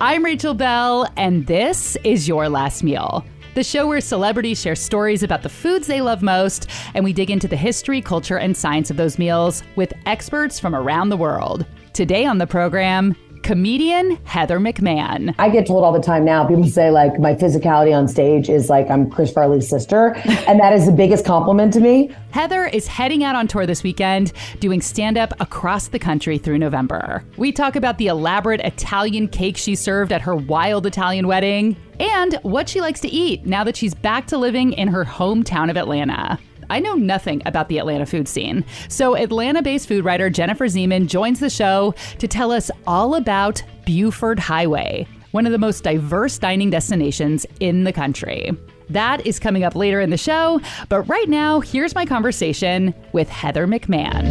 I'm Rachel Bell, and this is Your Last Meal, the show where celebrities share stories about the foods they love most, and we dig into the history, culture, and science of those meals with experts from around the world. Today on the program, comedian Heather McMahan. I get told all the time now, people say like my physicality on stage is like I'm Chris Farley's sister. And that is the biggest compliment to me. Heather is heading out on tour this weekend, doing stand-up across the country through November. We talk about the elaborate Italian cake she served at her wild Italian wedding and what she likes to eat now that she's back to living in her hometown of Atlanta. I know nothing about the Atlanta food scene, so Atlanta-based food writer Jennifer Zeman joins the show to tell us all about Buford Highway, one of the most diverse dining destinations in the country. That is coming up later in the show, but right now, here's my conversation with Heather McMahan.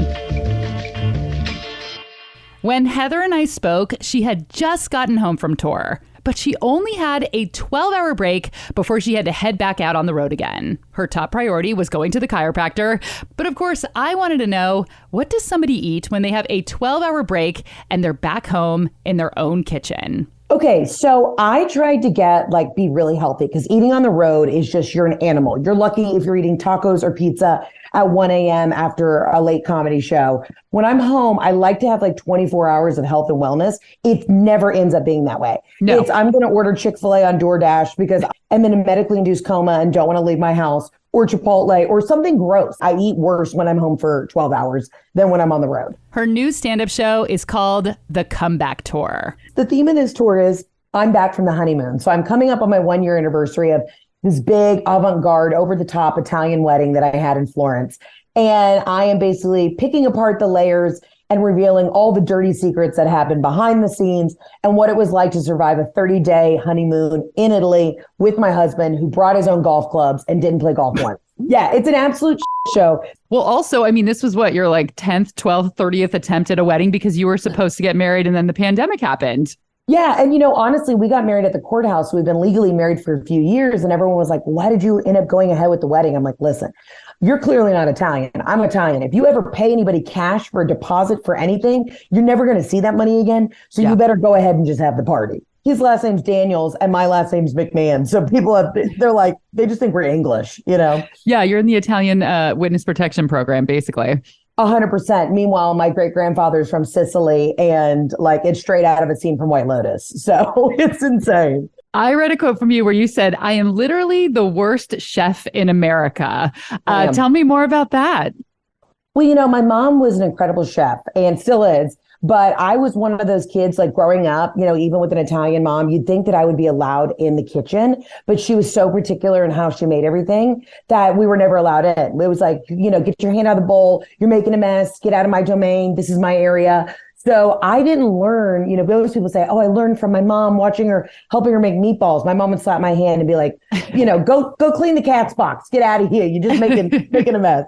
When Heather and I spoke, she had just gotten home from tour, but she only had a 12-hour break before she had to head back out on the road again. Her top priority was going to the chiropractor. But of course, I wanted to know, what does somebody eat when they have a 12-hour break and they're back home in their own kitchen? Okay, so I tried to be really healthy because eating on the road is just, you're an animal. You're lucky if you're eating tacos or pizza at 1 a.m. after a late comedy show. When I'm home, I like to have 24 hours of health and wellness. It never ends up being that way. No. I'm going to order Chick-fil-A on DoorDash because I'm in a medically induced coma and don't want to leave my house, or Chipotle or something gross. I eat worse when I'm home for 12 hours than when I'm on the road. Her new stand-up show is called The Comeback Tour. The theme of this tour is I'm back from the honeymoon. So I'm coming up on my 1-year anniversary of this big avant-garde, over-the-top Italian wedding that I had in Florence. And I am basically picking apart the layers and revealing all the dirty secrets that happened behind the scenes and what it was like to survive a 30-day honeymoon in Italy with my husband, who brought his own golf clubs and didn't play golf once. Yeah, it's an absolute show. Well, also, this was what, your 10th, 12th, 30th attempt at a wedding because you were supposed to get married and then the pandemic happened. Yeah. And, honestly, we got married at the courthouse. We've been legally married for a few years. And everyone was like, why did you end up going ahead with the wedding? I'm like, listen, you're clearly not Italian. I'm Italian. If you ever pay anybody cash for a deposit for anything, you're never going to see that money again. So You better go ahead and just have the party. His last name's Daniels and my last name's McMahan. So people they just think we're English, Yeah, you're in the Italian witness protection program, basically. 100%. Meanwhile, my great grandfather's from Sicily and it's straight out of a scene from White Lotus. So it's insane. I read a quote from you where you said, I am literally the worst chef in America. Tell me more about that. Well, my mom was an incredible chef and still is. But I was one of those kids growing up, even with an Italian mom, you'd think that I would be allowed in the kitchen, but she was so particular in how she made everything that we were never allowed in. It was get your hand out of the bowl. You're making a mess. Get out of my domain. This is my area. So I didn't learn, most people say, oh, I learned from my mom watching her, helping her make meatballs. My mom would slap my hand and be like, go clean the cat's box. Get out of here. You're just making a mess.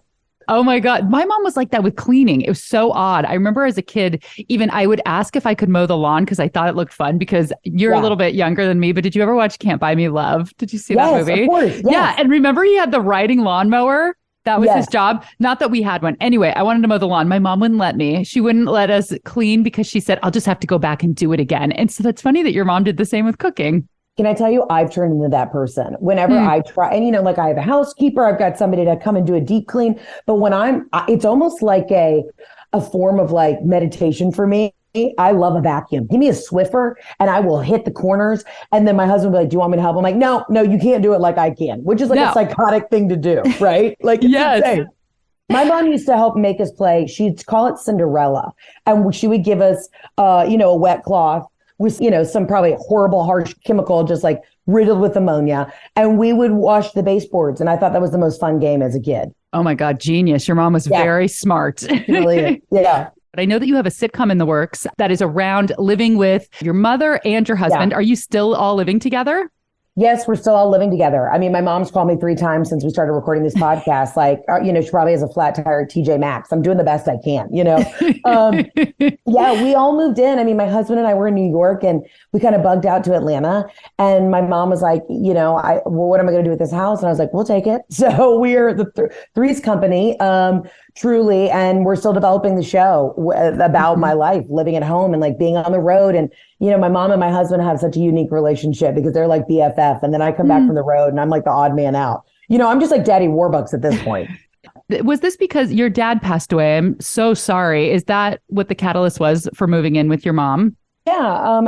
Oh my God. My mom was like that with cleaning. It was so odd. I remember as a kid, even I would ask if I could mow the lawn because I thought it looked fun because you're a little bit younger than me. But did you ever watch Can't Buy Me Love? Did you see that movie? Of course. Yes. Yeah. And remember he had the riding lawnmower? That was his job. Not that we had one. Anyway, I wanted to mow the lawn. My mom wouldn't let me. She wouldn't let us clean because she said, I'll just have to go back and do it again. And so that's funny that your mom did the same with cooking. Can I tell you, I've turned into that person whenever I try, and I have a housekeeper, I've got somebody to come and do a deep clean, but when it's almost like a form of meditation for me. I love a vacuum. Give me a Swiffer and I will hit the corners. And then my husband will be like, do you want me to help? I'm like, no, you can't do it like I can, which is a psychotic thing to do, right? It's insane. My mom used to help make us play. She'd call it Cinderella. And she would give us, a wet cloth with, some probably horrible, harsh chemical, just riddled with ammonia. And we would wash the baseboards. And I thought that was the most fun game as a kid. Oh my God, genius. Your mom was very smart. Really? Yeah. But I know that you have a sitcom in the works that is around living with your mother and your husband. Yeah. Are you still all living together? Yes, we're still all living together. I mean, my mom's called me 3 times since we started recording this podcast. She probably has a flat tire at TJ Maxx. I'm doing the best I can, we all moved in. I mean, my husband and I were in New York and we kind of bugged out to Atlanta. And my mom was like, what am I going to do with this house? And I was like, we'll take it. So we're the Three's Company. truly. And we're still developing the show about my life, living at home and like being on the road. And, my mom and my husband have such a unique relationship because they're like BFF. And then I come back from the road and I'm like the odd man out. I'm just like Daddy Warbucks at this point. Was this because your dad passed away? I'm so sorry. Is that what the catalyst was for moving in with your mom? Yeah.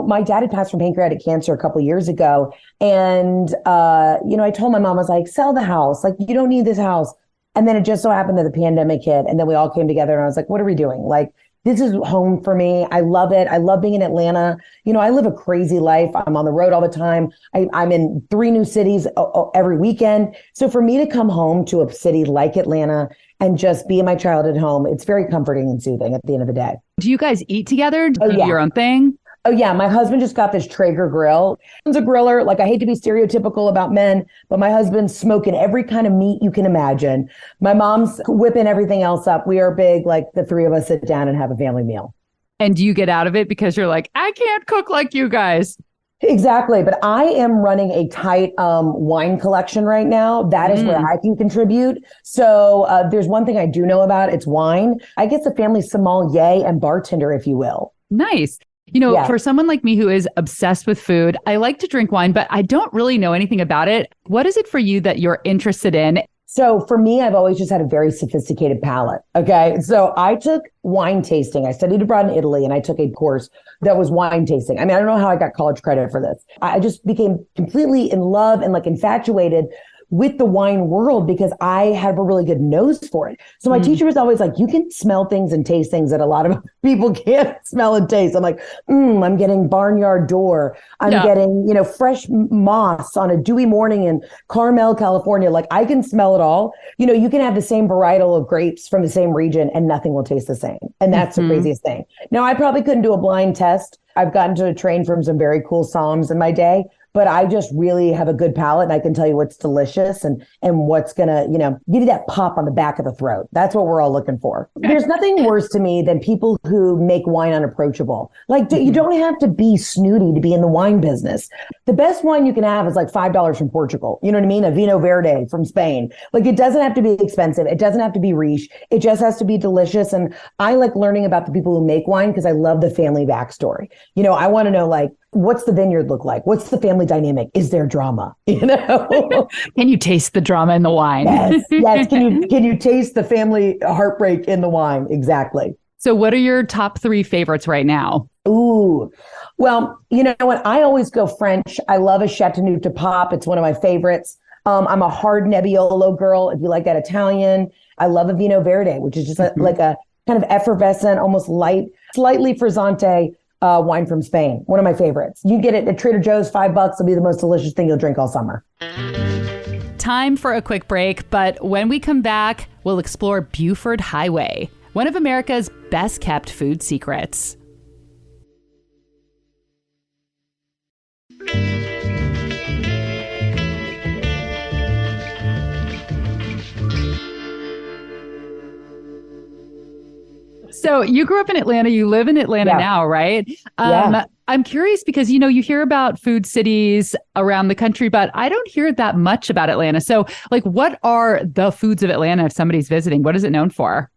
My dad had passed from pancreatic cancer a couple of years ago. And, I told my mom, I was like, sell the house. Like, you don't need this house. And then it just so happened that the pandemic hit. And then we all came together and I was like, what are we doing? Like, this is home for me. I love it. I love being in Atlanta. I live a crazy life. I'm on the road all the time. I'm in 3 new cities every weekend. So for me to come home to a city like Atlanta and just be in my childhood home, it's very comforting and soothing at the end of the day. Do you guys eat together? Do you do your own thing? Oh, yeah. My husband just got this Traeger grill. He's a griller. Like, I hate to be stereotypical about men, but my husband's smoking every kind of meat you can imagine. My mom's whipping everything else up. We are big, like the 3 of us sit down and have a family meal. And do you get out of it because you're like, I can't cook like you guys? Exactly. But I am running a tight wine collection right now. That is where I can contribute. So there's one thing I do know about. It's wine. I guess the family sommelier and bartender, if you will. Nice. For someone like me who is obsessed with food, I like to drink wine, but I don't really know anything about it. What is it for you that you're interested in? So for me, I've always just had a very sophisticated palate. Okay. So I took wine tasting. I studied abroad in Italy and I took a course that was wine tasting. I mean, I don't know how I got college credit for this. I just became completely in love and like infatuated with the wine world because I have a really good nose for it. So my teacher was always like, you can smell things and taste things that a lot of people can't smell and taste. I'm like, I'm getting Barnyard Door. I'm getting, fresh moss on a dewy morning in Carmel, California. Like, I can smell it all. You can have the same varietal of grapes from the same region and nothing will taste the same. And that's the craziest thing. Now, I probably couldn't do a blind test. I've gotten to train from some very cool somms in my day, but I just really have a good palate and I can tell you what's delicious and what's going to, give you that pop on the back of the throat. That's what we're all looking for. There's nothing worse to me than people who make wine unapproachable. Like, you don't have to be snooty to be in the wine business. The best wine you can have is like $5 from Portugal. You know what I mean? A Vino Verde from Spain. Like, it doesn't have to be expensive. It doesn't have to be riche. It just has to be delicious. And I like learning about the people who make wine because I love the family backstory. I want to know, like, what's the vineyard look like? What's the family dynamic? Is there drama? Can you taste the drama in the wine? Yes. Can you taste the family heartbreak in the wine? Exactly. So what are your top 3 favorites right now? Ooh, well, you know what? I always go French. I love a Chateauneuf de Pape. It's one of my favorites. I'm a hard Nebbiolo girl. If you like that Italian, I love a Vino Verde, which is just like a kind of effervescent, almost light, slightly frizzante wine from Spain. One of my favorites. You get it at Trader Joe's, $5. It'll be the most delicious thing you'll drink all summer. Time for a quick break, but when we come back, we'll explore Buford Highway, one of America's best kept food secrets. So you grew up in Atlanta. You live in Atlanta now, right? I'm curious because, you hear about food cities around the country, but I don't hear that much about Atlanta. So like, what are the foods of Atlanta if somebody's visiting? What is it known for?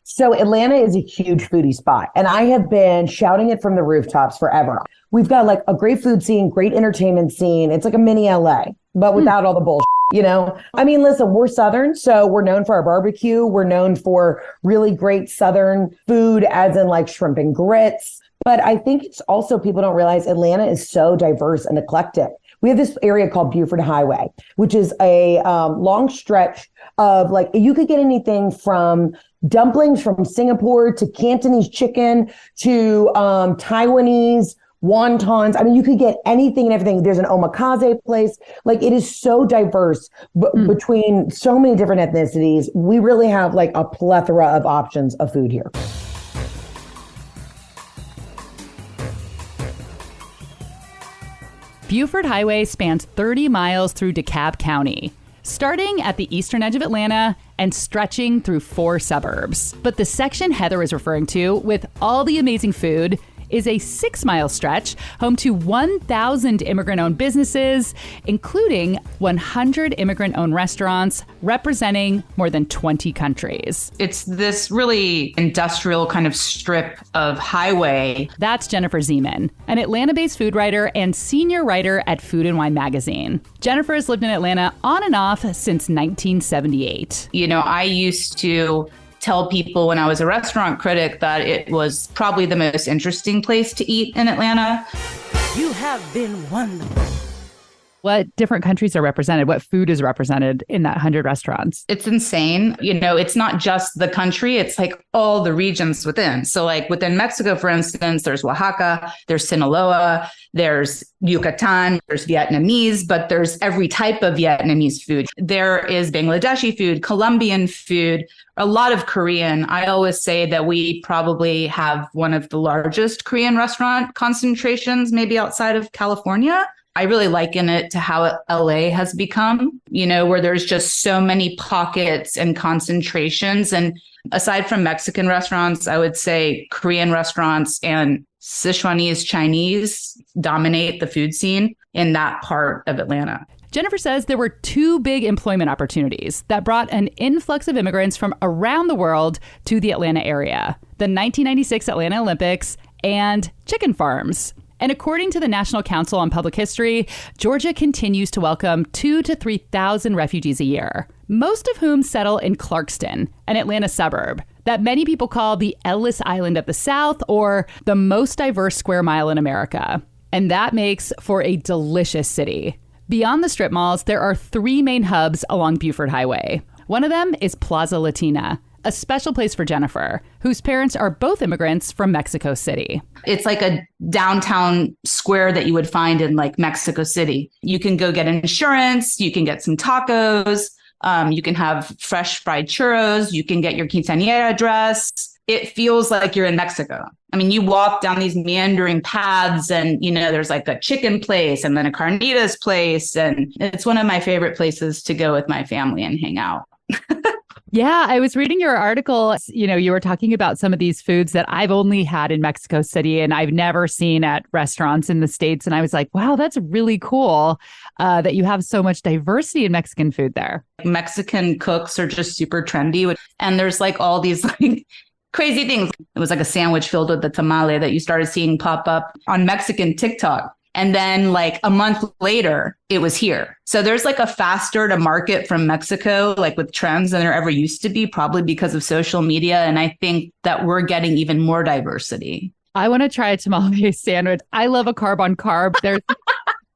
So Atlanta is a huge foodie spot, and I have been shouting it from the rooftops forever. We've got like a great food scene, great entertainment scene. It's like a mini LA, but without all the bullshit. I mean, listen, we're Southern, so we're known for our barbecue. We're known for really great Southern food, as in like shrimp and grits. But I think it's also, people don't realize Atlanta is so diverse and eclectic. We have this area called Buford Highway, which is a long stretch of like, you could get anything from dumplings from Singapore to Cantonese chicken to Taiwanese wontons. I mean, you could get anything and everything. There's an omakase place. Like, it is so diverse between so many different ethnicities. We really have like a plethora of options of food here. Buford Highway spans 30 miles through DeKalb County, starting at the eastern edge of Atlanta and stretching through 4 suburbs. But the section Heather is referring to, with all the amazing food, is a 6-mile stretch home to 1,000 immigrant-owned businesses, including 100 immigrant-owned restaurants representing more than 20 countries. It's this really industrial kind of strip of highway. That's Jennifer Zeman, an Atlanta-based food writer and senior writer at Food and Wine magazine. Jennifer has lived in Atlanta on and off since 1978. You know, I used to tell people when I was a restaurant critic that it was probably the most interesting place to eat in Atlanta. You have been wonderful. What different countries are represented? What food is represented in that 100 restaurants? It's insane. You know, it's not just the country, it's like all the regions within. So like within Mexico, for instance, there's Oaxaca, there's Sinaloa, there's Yucatan, there's Vietnamese, but there's every type of Vietnamese food. There is Bangladeshi food, Colombian food, a lot of Korean. I always say that we probably have one of the largest Korean restaurant concentrations, maybe outside of California. I really liken it to how LA has become, you know, where there's just so many pockets and concentrations. And aside from Mexican restaurants, I would say Korean restaurants and Sichuanese Chinese dominate the food scene in that part of Atlanta. Jennifer says there were 2 big employment opportunities that brought an influx of immigrants from around the world to the Atlanta area: the 1996 Atlanta Olympics and chicken farms. And according to the National Council on Public History, Georgia continues to welcome 2,000 to 3,000 refugees a year, most of whom settle in Clarkston, an Atlanta suburb that many people call the Ellis Island of the South, or the most diverse square mile in America. And that makes for a delicious city. Beyond the strip malls, there are 3 main hubs along Buford Highway. One of them is Plaza Latina, a special place for Jennifer, whose parents are both immigrants from Mexico City. It's like a downtown square that you would find in like Mexico City. You can go get insurance, you can get some tacos, you can have fresh fried churros, you can get your quinceañera dress. It feels like you're in Mexico. I mean, you walk down these meandering paths and, you know, there's like a chicken place and then a carnitas place. And it's one of my favorite places to go with my family and hang out. Yeah, I was reading your article. You know, you were talking about some of these foods that I've only had in Mexico City and I've never seen at restaurants in the States. And I was like, wow, that's really cool that you have so much diversity in Mexican food there. Mexican cooks are just super trendy. And there's like all these like crazy things. It was like a sandwich filled with the tamale that you started seeing pop up on Mexican TikTok. And then like a month later, it was here. So there's like a faster to market from Mexico, like with trends than there ever used to be, probably because of social media. And I think that we're getting even more diversity. I want to try a tamale sandwich. I love a carb on carb.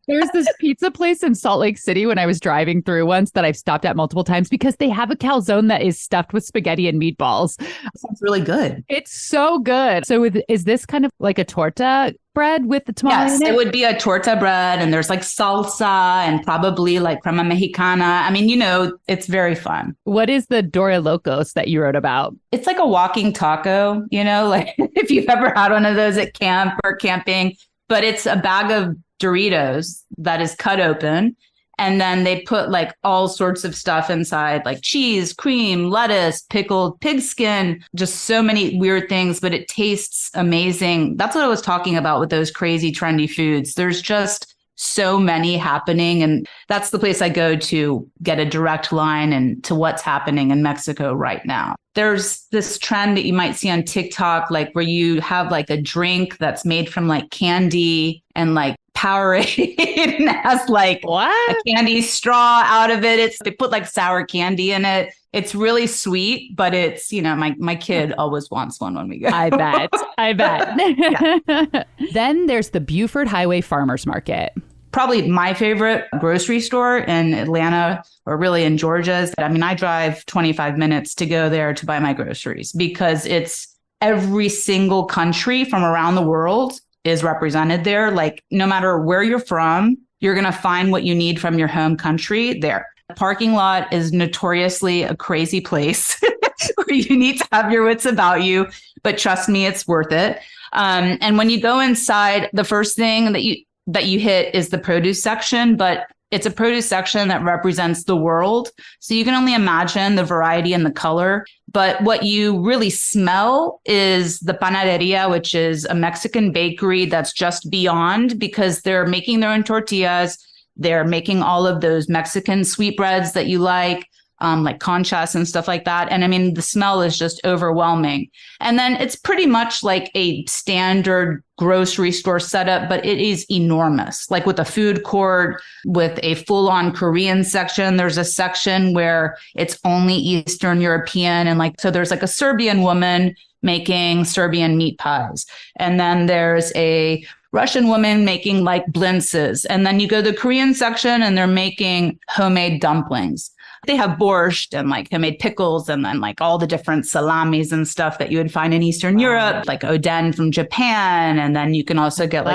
There's this pizza place in Salt Lake City when I was driving through once that I've stopped at multiple times because they have a calzone that is stuffed with spaghetti and meatballs. Sounds really good. It's so good. So is this kind of like a torta bread with the tamale Yes, in it? it would be a torta bread and there's like salsa and probably like crema mexicana. I mean, you know, it's very fun. What is the Dora Locos that you wrote about? It's like a walking taco, you know, like if you've ever had one of those at camp or camping, but it's a bag of Doritos that is cut open. And then they put like all sorts of stuff inside, like cheese, cream, lettuce, pickled pig skin, just so many weird things, but it tastes amazing. That's what I was talking about with those crazy trendy foods. There's just so many happening. And that's the place I go to get a direct line into what's happening in Mexico right now. There's this trend that you might see on TikTok, like where you have like a drink that's made from like candy and like Powerade and has like a candy straw out of it. They put like sour candy in it. It's really sweet, but it's, you know, my kid always wants one when we go. I bet. Yeah. Then there's the Buford Highway Farmers Market. Probably my favorite grocery store in Atlanta or really in Georgia. I mean, I drive 25 minutes to go there to buy my groceries because it's every single country from around the world is represented there. Like no matter where you're from, you're going to find what you need from your home country there. The parking lot is notoriously a crazy place where you need to have your wits about you, but trust me, it's worth it. And when you go inside, the first thing that you hit is the produce section, but It's a produce section that represents the world. So you can only imagine the variety and the color. But what you really smell is the panaderia, which is a Mexican bakery that's just beyond, because they're making their own tortillas. They're making all of those Mexican sweetbreads that you like conchas and stuff like that. And I mean, the smell is just overwhelming. And then it's pretty much like a standard grocery store setup, but it is enormous, like with a food court, with a full-on Korean section. There's a section where it's only Eastern European. And so there's like a Serbian woman making Serbian meat pies. And then there's a Russian woman making like blintzes. And then you go to the Korean section and they're making homemade dumplings. They have borscht and like homemade pickles and then like all the different salamis and stuff that you would find in Eastern Europe, like oden from Japan. And then you can also get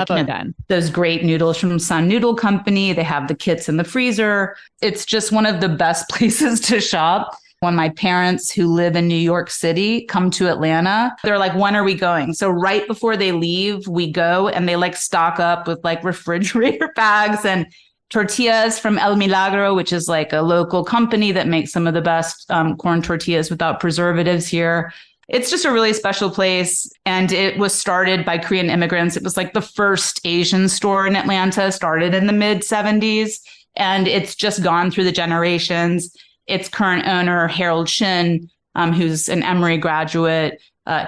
those great noodles from Sun Noodle Company. They have the kits in the freezer. It's just one of the best places to shop. When my parents who live in New York City come to Atlanta, they're like, when are we going? So right before they leave, we go and they like stock up with like refrigerator bags and tortillas from El Milagro, which is like a local company that makes some of the best corn tortillas without preservatives here. It's just a really special place. And it was started by Korean immigrants. It was like the first Asian store in Atlanta, started in the mid 70s. And it's just gone through the generations. Its current owner, Harold Shin, who's an Emory graduate,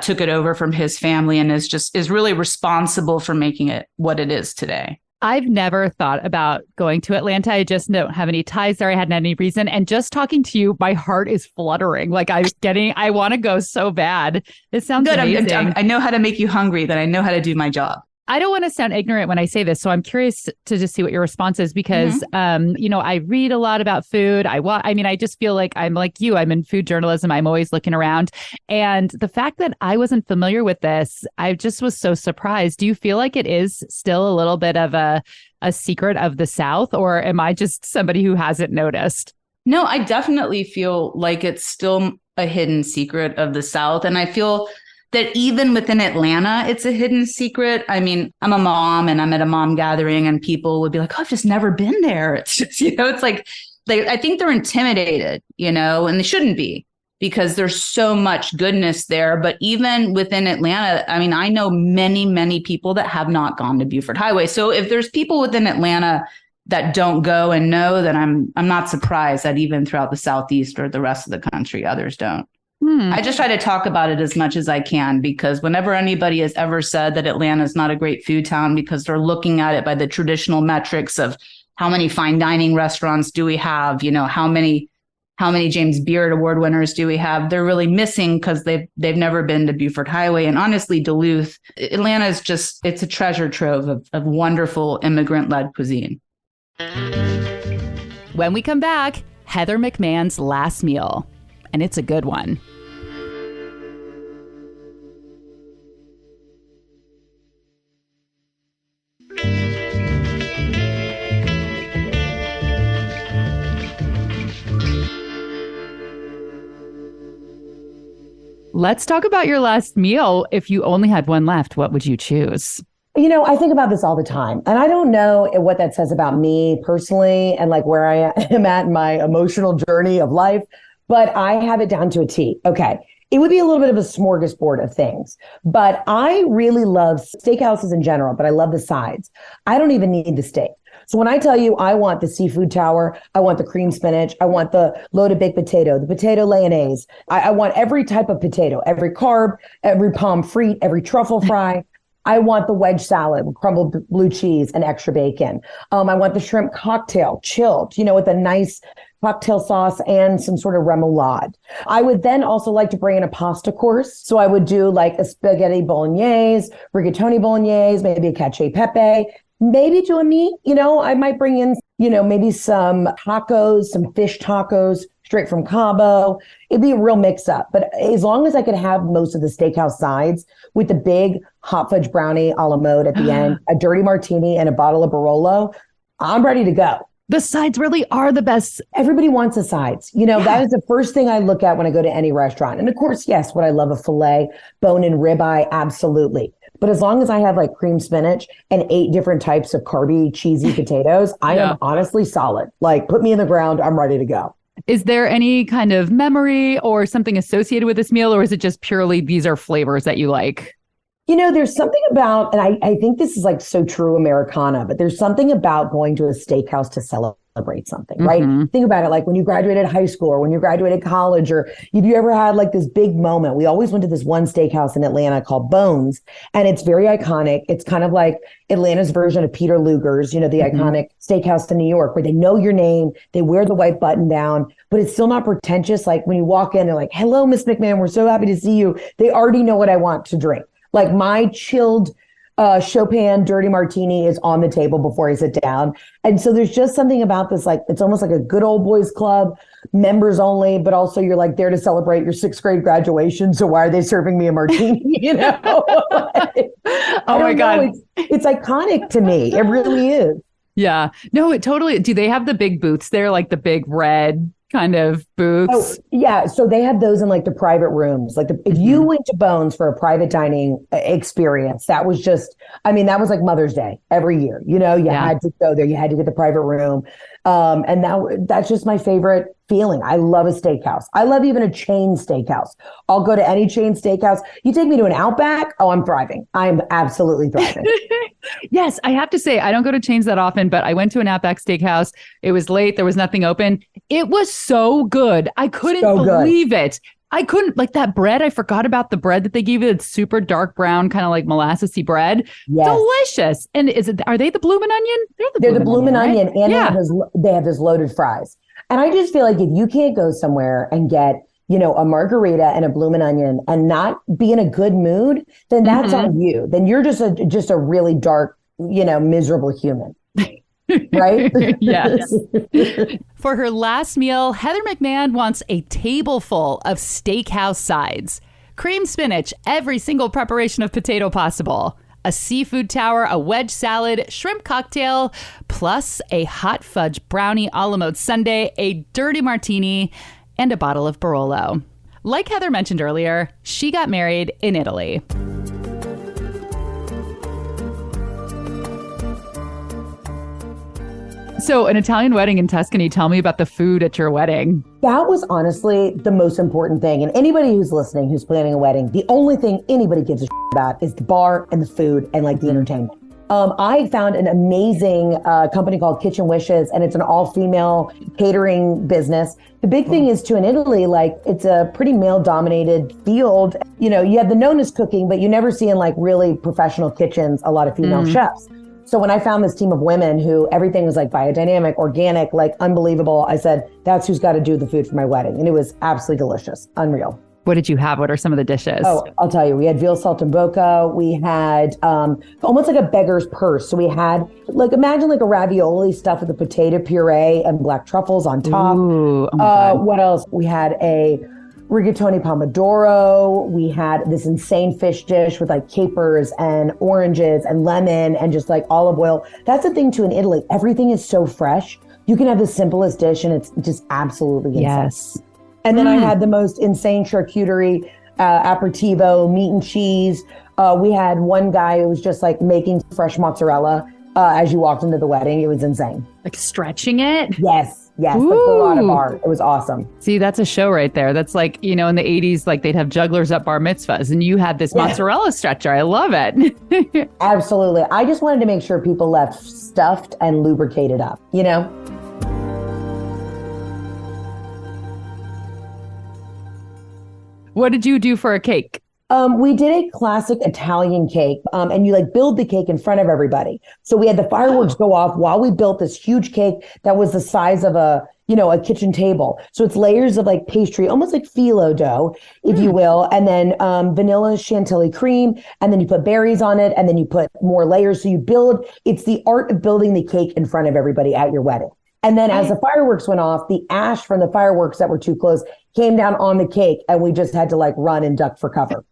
took it over from his family and is really responsible for making it what it is today. I've never thought about going to Atlanta. I just don't have any ties there. I hadn't had any reason. And just talking to you, my heart is fluttering. Like I want to go so bad. It sounds good. Amazing. I know how to make you hungry, then I know how to do my job. I don't want to sound ignorant when I say this, so I'm curious to just see what your response is because, I read a lot about food. I just feel like I'm like you. I'm in food journalism. I'm always looking around. And the fact that I wasn't familiar with this, I just was so surprised. Do you feel like it is still a little bit of a secret of the South, or am I just somebody who hasn't noticed? No, I definitely feel like it's still a hidden secret of the South. And I feel that even within Atlanta, it's a hidden secret. I mean, I'm a mom and I'm at a mom gathering and people would be like, oh, I've just never been there. It's just, it's like I think they're intimidated, and they shouldn't be because there's so much goodness there. But even within Atlanta, I mean, I know many, many people that have not gone to Buford Highway. So if there's people within Atlanta that don't go and know, then I'm not surprised that even throughout the Southeast or the rest of the country, others don't. I just try to talk about it as much as I can, because whenever anybody has ever said that Atlanta is not a great food town because they're looking at it by the traditional metrics of how many fine dining restaurants do we have, how many James Beard Award winners do we have, they're really missing because they've never been to Buford Highway. And honestly, Duluth, Atlanta is it's a treasure trove of wonderful immigrant-led cuisine. When we come back, Heather McMahan's last meal, and it's a good one. Let's talk about your last meal. If you only had one left, what would you choose? I think about this all the time, and I don't know what that says about me personally and like where I am at in my emotional journey of life, but I have it down to a T. Okay. It would be a little bit of a smorgasbord of things, but I really love steakhouses in general, but I love the sides. I don't even need the steak. So when I tell you I want the seafood tower, I want the cream spinach, I want the loaded baked potato, the potato layonnaise, I want every type of potato, every carb, every pomme frite, every truffle fry. I want the wedge salad with crumbled blue cheese and extra bacon. I want the shrimp cocktail chilled, with a nice cocktail sauce and some sort of remoulade. I would then also like to bring in a pasta course. So I would do like a spaghetti bolognese, rigatoni bolognese, maybe a cacio e pepe, maybe do a meat. I might bring in, maybe some tacos, some fish tacos straight from Cabo. It'd be a real mix up. But as long as I could have most of the steakhouse sides with the big hot fudge brownie a la mode at the end, a dirty martini and a bottle of Barolo, I'm ready to go. The sides really are the best. Everybody wants the sides. That is the first thing I look at when I go to any restaurant. And of course, yes, would I love a filet, bone and ribeye? Absolutely. But as long as I have like cream spinach and 8 different types of carby, cheesy potatoes, I am honestly solid. Like put me in the ground, I'm ready to go. Is there any kind of memory or something associated with this meal, or is it just purely these are flavors that you like? There's something about, and I think this is like so true Americana, but there's something about going to a steakhouse to celebrate something, right? Think about it, like when you graduated high school or when you graduated college, or if you ever had like this big moment. We always went to this one steakhouse in Atlanta called Bones, and it's very iconic. It's kind of like Atlanta's version of Peter Luger's, the iconic steakhouse in New York, where they know your name, they wear the white button down, but it's still not pretentious. Like when you walk in, they're like, "Hello, Miss McMahan, we're so happy to see you." They already know what I want to drink. Like my chilled Chopin dirty martini is on the table before I sit down. And so there's just something about this, like, it's almost like a good old boys club, members only, but also you're like there to celebrate your 6th grade graduation. So why are they serving me a martini? Oh my God. It's iconic to me. It really is. Yeah. No, it totally. Do they have the big booths there, like the big red kind of booths? Oh, yeah. So they have those in like the private rooms. Like if you went to Bones for a private dining experience, that was just, that was like Mother's Day every year. You had to go there. You had to get the private room. And that's just my favorite feeling. I love a steakhouse. I love even a chain steakhouse. I'll go to any chain steakhouse. You take me to an Outback. Oh, I'm thriving. I'm absolutely thriving. Yes, I have to say, I don't go to chains that often, but I went to an Outback Steakhouse. It was late. There was nothing open. It was so good. I couldn't believe it. I couldn't, like that bread. I forgot about the bread that they gave you. It's super dark brown, kind of like molassesy bread. Yes. Delicious. And are they the bloomin' onion? They're the bloomin' onion. Right? And they have those loaded fries. And I just feel like if you can't go somewhere and get, a margarita and a bloomin' onion and not be in a good mood, then that's on you. Then you're just a really dark, miserable human. Right? Yes. For her last meal, Heather McMahan wants a table full of steakhouse sides. Cream spinach, every single preparation of potato possible. A seafood tower, a wedge salad, shrimp cocktail, plus a hot fudge brownie a la mode sundae, a dirty martini, and a bottle of Barolo. Like Heather mentioned earlier, she got married in Italy. So an Italian wedding in Tuscany. Tell me about the food at your wedding. That was honestly the most important thing. And anybody who's listening, who's planning a wedding, the only thing anybody gives a about is the bar and the food and like the entertainment. I found an amazing company called Kitchen Wishes, and it's an all-female catering business. The big thing is too in Italy, like it's a pretty male-dominated field. You have the known as cooking, but you never see in like really professional kitchens a lot of female chefs. So when I found this team of women who everything was like biodynamic, organic, like unbelievable, I said, that's who's got to do the food for my wedding. And it was absolutely delicious. Unreal. What did you have? What are some of the dishes? Oh, I'll tell you. We had veal saltimbocca. We had almost like a beggar's purse. So we had imagine like a ravioli stuffed with a potato puree and black truffles on top. Ooh, oh my God. What else? We had a rigatoni pomodoro. We had this insane fish dish with like capers and oranges and lemon and just like olive oil. That's the thing too in Italy. Everything is so fresh. You can have the simplest dish and it's just absolutely insane. Yes. And then I had the most insane charcuterie, aperitivo, meat and cheese. We had one guy who was just like making fresh mozzarella as you walked into the wedding. It was insane. Like stretching it? Yes. Like a lot of art. It was awesome. See, that's a show right there. That's like, in the 80s, like they'd have jugglers at bar mitzvahs and you had this mozzarella stretcher. I love it. Absolutely. I just wanted to make sure people left stuffed and lubricated up, What did you do for a cake? We did a classic Italian cake, and you like build the cake in front of everybody. So we had the fireworks go off while we built this huge cake that was the size of a kitchen table. So it's layers of like pastry, almost like phyllo dough, if you will. And then vanilla chantilly cream. And then you put berries on it. And then you put more layers. So it's the art of building the cake in front of everybody at your wedding. And then as the fireworks went off, the ash from the fireworks that were too close came down on the cake. And we just had to like run and duck for cover.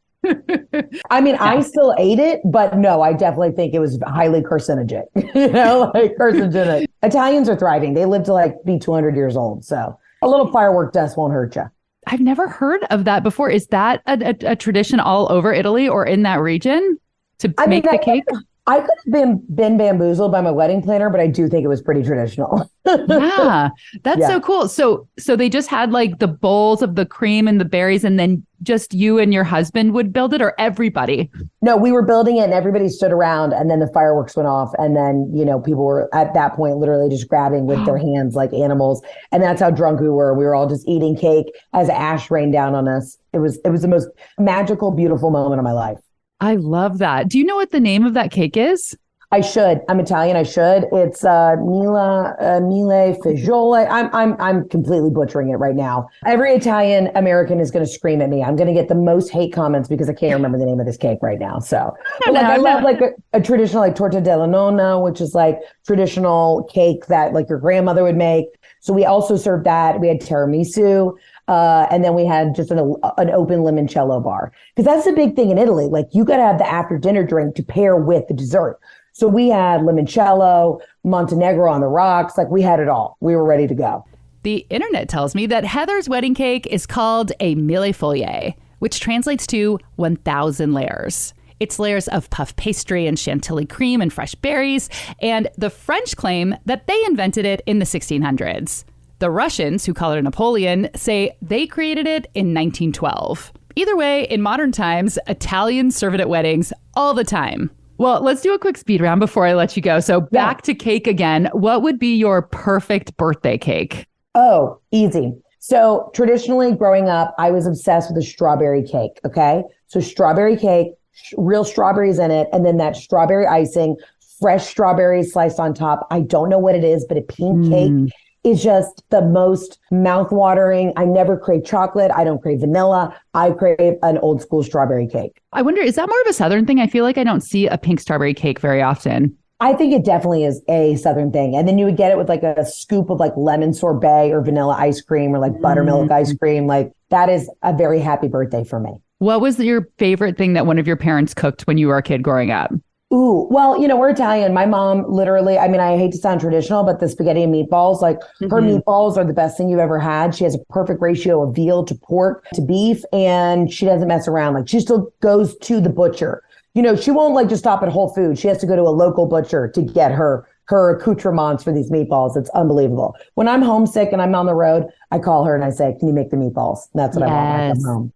I still ate it, but no, I definitely think it was highly carcinogenic, carcinogenic. Italians are thriving. They live to like be 200 years old. So a little firework dust won't hurt you. I've never heard of that before. Is that a tradition all over Italy or in that region? to make the cake? I could have been bamboozled by my wedding planner, but I do think it was pretty traditional. Yeah, that's so cool. So they just had like the bowls of the cream and the berries, and then just you and your husband would build it, or everybody? No, we were building it and everybody stood around, and then the fireworks went off. And then, people were at that point literally just grabbing with their hands like animals. And that's how drunk we were. We were all just eating cake as ash rained down on us. It was the most magical, beautiful moment of my life. I love that. Do you know what the name of that cake is? I should. I'm Italian. I should. It's mille fagioli. I'm completely butchering it right now. Every Italian American is going to scream at me. I'm going to get the most hate comments because I can't remember the name of this cake right now. So, I love like a traditional like torta della nonna, which is like traditional cake that like your grandmother would make. So we also served that. We had tiramisu. And then we had just an open limoncello bar, because that's the big thing in Italy. Like you got to have the after dinner drink to pair with the dessert. So we had limoncello, Montenegro on the rocks. Like we had it all. We were ready to go. The internet tells me that Heather's wedding cake is called a millefolie, which translates to 1,000 layers. It's layers of puff pastry and chantilly cream and fresh berries. And the French claim that they invented it in the 1600s. The Russians, who call it a Napoleon, say they created it in 1912. Either way, in modern times, Italians serve it at weddings all the time. Well, let's do a quick speed round before I let you go. So back to cake again. What would be your perfect birthday cake? Oh, easy. So traditionally growing up, I was obsessed with a strawberry cake. Okay. So strawberry cake, real strawberries in it. And then that strawberry icing, fresh strawberries sliced on top. I don't know what it is, but a pink cake is just the most mouth-watering. I never crave chocolate. I don't crave vanilla. I crave an old school strawberry cake. I wonder, is that more of a Southern thing? I feel like I don't see a pink strawberry cake very often. I think it definitely is a Southern thing. And then you would get it with like a scoop of like lemon sorbet or vanilla ice cream or like buttermilk ice cream. Like that is a very happy birthday for me. What was your favorite thing that one of your parents cooked when you were a kid growing up? Ooh, well, we're Italian. My mom literally, I mean, I hate to sound traditional, but the spaghetti and meatballs, like her meatballs are the best thing you've ever had. She has a perfect ratio of veal to pork to beef, and she doesn't mess around. Like she still goes to the butcher. She won't like just stop at Whole Foods. She has to go to a local butcher to get her accoutrements for these meatballs. It's unbelievable. When I'm homesick and I'm on the road, I call her and I say, can you make the meatballs? And that's what I want when I come home.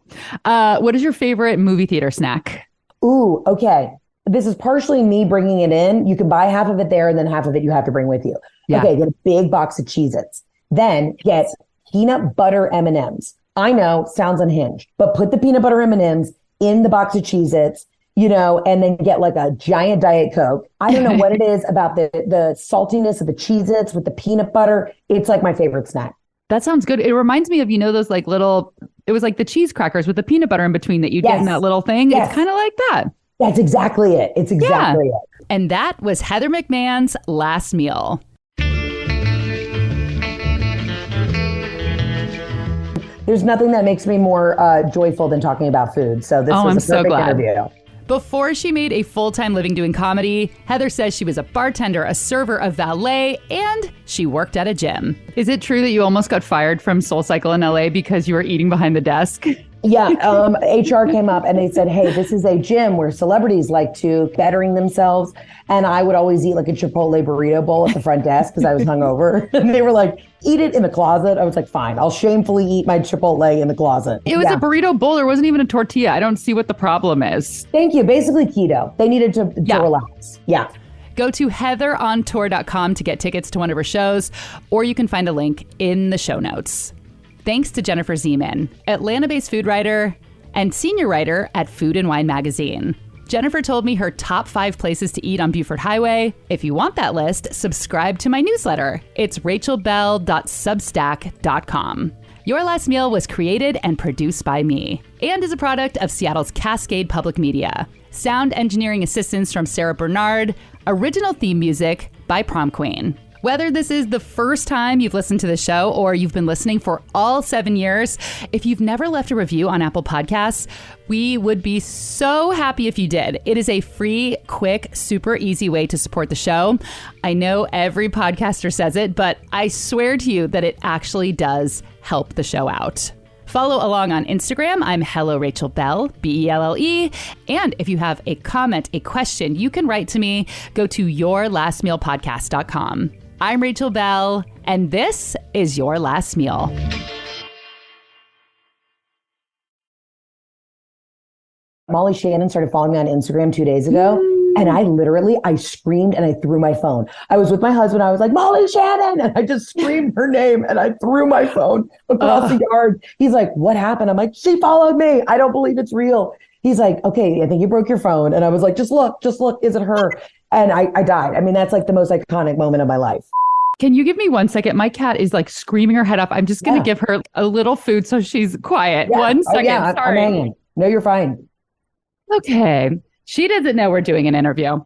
What is your favorite movie theater snack? Ooh, okay. This is partially me bringing it in. You can buy half of it there and then half of it you have to bring with you. Yeah. Okay, get a big box of Cheez-Its. Then get peanut butter M&Ms. I know, sounds unhinged, but put the peanut butter M&Ms in the box of Cheez-Its, and then get like a giant Diet Coke. I don't know what it is about the saltiness of the Cheez-Its with the peanut butter. It's like my favorite snack. That sounds good. It reminds me of, those like little, it was like the cheese crackers with the peanut butter in between that you get in that little thing. Yes. It's kind of like that. That's exactly it. It's exactly it. And that was Heather McMahan's last meal. There's nothing that makes me more joyful than talking about food. So this was a perfect interview. Before she made a full-time living doing comedy, Heather says she was a bartender, a server, a valet, and she worked at a gym. Is it true that you almost got fired from SoulCycle in LA because you were eating behind the desk? Yeah, HR came up and they said, hey, this is a gym where celebrities like to bettering themselves. And I would always eat like a Chipotle burrito bowl at the front desk because I was hungover. And they were like, eat it in the closet. I was like, fine, I'll shamefully eat my Chipotle in the closet. It was a burrito bowl. There wasn't even a tortilla. I don't see what the problem is. Thank you. Basically keto. They needed to relax. Yeah. Go to heatherontour.com to get tickets to one of her shows, or you can find a link in the show notes. Thanks to Jennifer Zeman, Atlanta-based food writer and senior writer at Food and Wine magazine. Jennifer told me her top 5 places to eat on Buford Highway. If you want that list, subscribe to my newsletter. It's rachelbell.substack.com. Your Last Meal was created and produced by me and is a product of Seattle's Cascade Public Media. Sound engineering assistance from Sarah Bernard. Original theme music by Prom Queen. Whether this is the first time you've listened to the show or you've been listening for all 7 years, if you've never left a review on Apple Podcasts, we would be so happy if you did. It is a free, quick, super easy way to support the show. I know every podcaster says it, but I swear to you that it actually does help the show out. Follow along on Instagram. I'm Hello Rachel Bell, Belle. And if you have a comment, a question, you can write to me. Go to yourlastmealpodcast.com. I'm Rachel Bell, and this is Your Last Meal. Molly Shannon started following me on Instagram 2 days ago. And I screamed and I threw my phone. I was with my husband. I was like, Molly Shannon. And I just screamed her name and I threw my phone across the yard. He's like, what happened? I'm like, she followed me. I don't believe it's real. He's like, okay, I think you broke your phone. And I was like, just look. Is it her? And I died. I mean, that's like the most iconic moment of my life. Can you give me 1 second? My cat is like screaming her head off. I'm just going to give her a little food so she's quiet. Yeah. 1 second. Sorry. I'm hanging. No, you're fine. Okay. She doesn't know we're doing an interview.